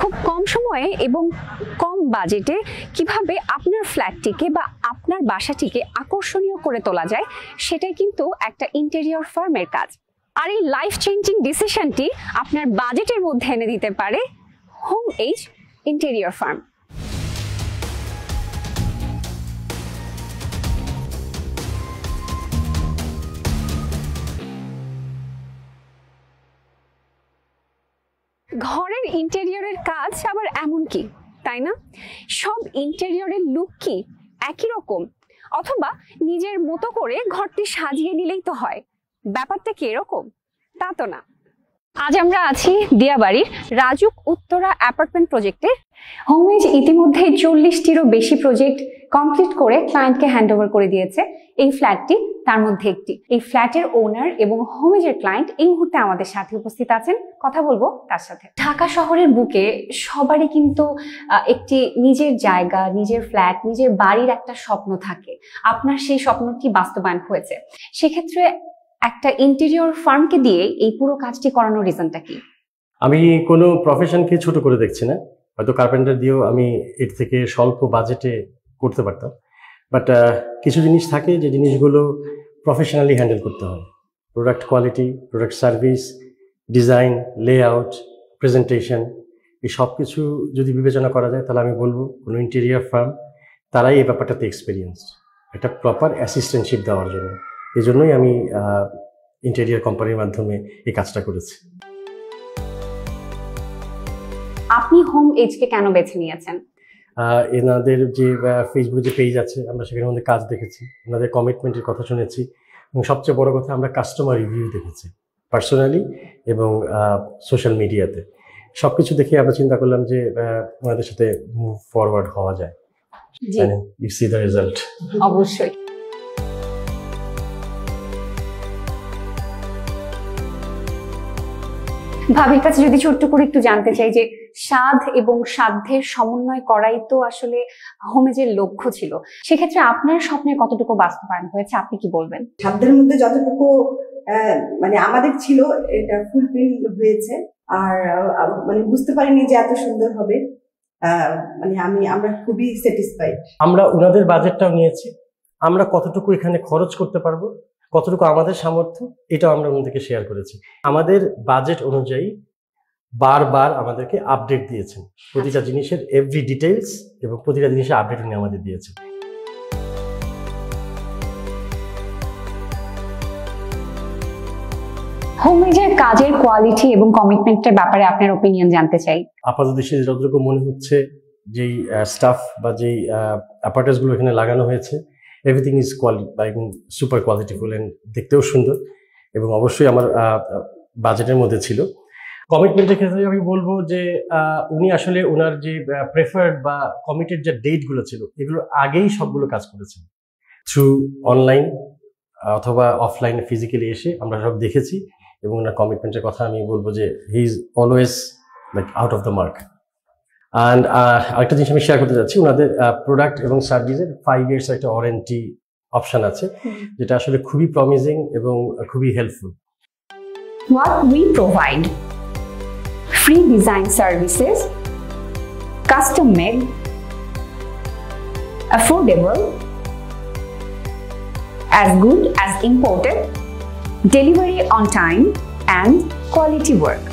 খুব কম সময়ে এবং কম বাজেটে কিভাবে আপনার ফ্ল্যাটটিকে বা আপনার বাসাটিকে আকর্ষণীয় করে তোলা যায় সেটাই কিন্তু একটা ইন্টেরিয়র ফার্মের কাজ। আর এই লাইফ চেঞ্জিং ডিসিশনটি আপনার বাজেটের মধ্যে এনে দিতে পারে হোম এজ ইন্টেরিয়র ফার্ম। ঘরের ইন্টেরিয়রের কাজ আবার এমন কি, তাই না? সব ইন্টেরিয়রের লুক কি একই রকম, অথবা নিজের মতো করে ঘরটি সাজিয়ে নিলেই তো হয়? ব্যাপারটা কি এরকম? তা তো না। আজ আমরা আছি দিয়াবাড়ির রাজুক উত্তরা অ্যাপার্টমেন্ট প্রজেক্টে। হোমএজ ইতিমধ্যে 40টিরও বেশি প্রজেক্ট কমপ্লিট করে ক্লায়েন্টকে হ্যান্ডওভার করে দিয়েছে। এই ফ্ল্যাটটি তার মধ্যে একটি। এই ফ্ল্যাটের ওনার এবং হোমএজের ক্লায়েন্ট এই মুহূর্তে আমাদের সাথে উপস্থিত আছেন, কথা বলবো তার সাথে। ঢাকা শহরের বুকে সবারই কিন্তু একটি নিজের জায়গা, নিজের ফ্ল্যাট, নিজের বাড়ির একটা স্বপ্ন থাকে। আপনার সেই স্বপ্নটি বাস্তবায়ন হয়েছে, সেক্ষেত্রে একটা ইন্টেরিয়র ফার্মকে দিয়ে এই পুরো কাজটি করানোর রিজনটা কি? আমি কোনো প্রফেশনকে ছোট করে দেখছি না। হয়তো কার্পেন্টার দিয়েও আমি এর থেকে স্বল্প বাজেটে করতে পারতাম, বাট কিছু জিনিস থাকে যে জিনিসগুলো প্রফেশনালি হ্যান্ডেল করতে হয়। Product quality, product service, design, layout, presentation, এই সব কিছু যদি বিবেচনা করা যায় তাহলে আমি বলবো কোনো ইন্টেরিয়র ফার্ম তারাই এই ব্যাপারটাতে এক্সপিরিয়েন্সড, একটা প্রপার অ্যাসিস্ট্যান্টশিপ দেওয়ার জন্য। এই জন্যই আমি ইন্টেরিয়র কোম্পানির মাধ্যমে এই কাজটা করেছি। আপনি হোম এজকে কেন বেছে নিয়েছেন? এনাদের যে ফেসবুকে যে পেজ আছে, আমরা সেখানের মধ্যে কাজ দেখেছি, ওনাদের কমিটমেন্টের কথা শুনেছি, এবং সবচেয়ে বড় কথা আমরা কাস্টমার রিভিউ দেখেছি পার্সোনালি এবং সোশ্যাল মিডিয়াতে। সব কিছু দেখে আমরা চিন্তা করলাম যে ওনাদের সাথে মুভ ফরওয়ার্ড হওয়া যায়। You see the result. অবশ্যই। ভাবির কাছে যদি ছোট্ট করে একটু জানতে চাই যে স্বাদ এবং সাধ্যের সমন্বয় করাই তো আসলে হোমএজের লক্ষ্য ছিল, সেক্ষেত্রে আপনার স্বপ্নের কতটুকু বাস্তবায়ন হয়েছে আপনি কি বলবেন? সাধ্যের মধ্যে যতটুকু মানে আমাদের ছিল এটা ফুলফিল হয়েছে। আর মানে বুঝতে পারিনি যে এত সুন্দর হবে। মানে আমরা খুবই স্যাটিসফাইড। আমরা ওনাদের বাজেটটাও নিয়েছি, আমরা কতটুকু এখানে খরচ করতে পারবো, কতটুকু আমাদের সামর্থ্য, এটাও আমরা ওনাদেরকে শেয়ার করেছি। আমাদের বাজেট অনুযায়ী বারবার আমাদেরকে আপডেট দিয়েছেন, প্রতিটা জিনিসের এভরি ডিটেইলস এবং প্রতিটা জিনিসের আপডেট উনি আমাদের দিয়েছেন। হোমএজের কাজের কোয়ালিটি এবং কমিটমেন্টের ব্যাপারে আপনার ওপিনিয়ন জানতে চাই। আপাতত দেশে যতটুকু মনে হচ্ছে যেই স্টাফ বা যেই অ্যাপারেটাসগুলো এখানে লাগানো হয়েছে, everything is super qualityful and দেখতেও সুন্দর, এবং অবশ্যই আমার বাজেটের মধ্যে ছিল। কমিটমেন্টের ক্ষেত্রে আমি বলবো যে উনি আসলে ওনার যে প্রেফার্ড বা কমিটেড যে ডেটগুলো ছিল এগুলো আগেই সবগুলো কাজ করেছেন থ্রু অনলাইন অথবা অফলাইনে ফিজিক্যালি এসে আমরা সব দেখেছি, এবং ওনার কমিটমেন্টের কথা আমি বলবো যে he is always like out of the mark. And আরেকটা জিনিস আমি শেয়ার করতে চাচ্ছি, ওনাদের প্রোডাক্ট এবং সার্ভিসের 5 years একটা ওয়ারেন্টি অপশন আছে, যেটা আসলে খুবই প্রমিজিং এবং খুবই helpful. What we provide: free design services, custom made, affordable, as good as imported, delivery on time and quality work.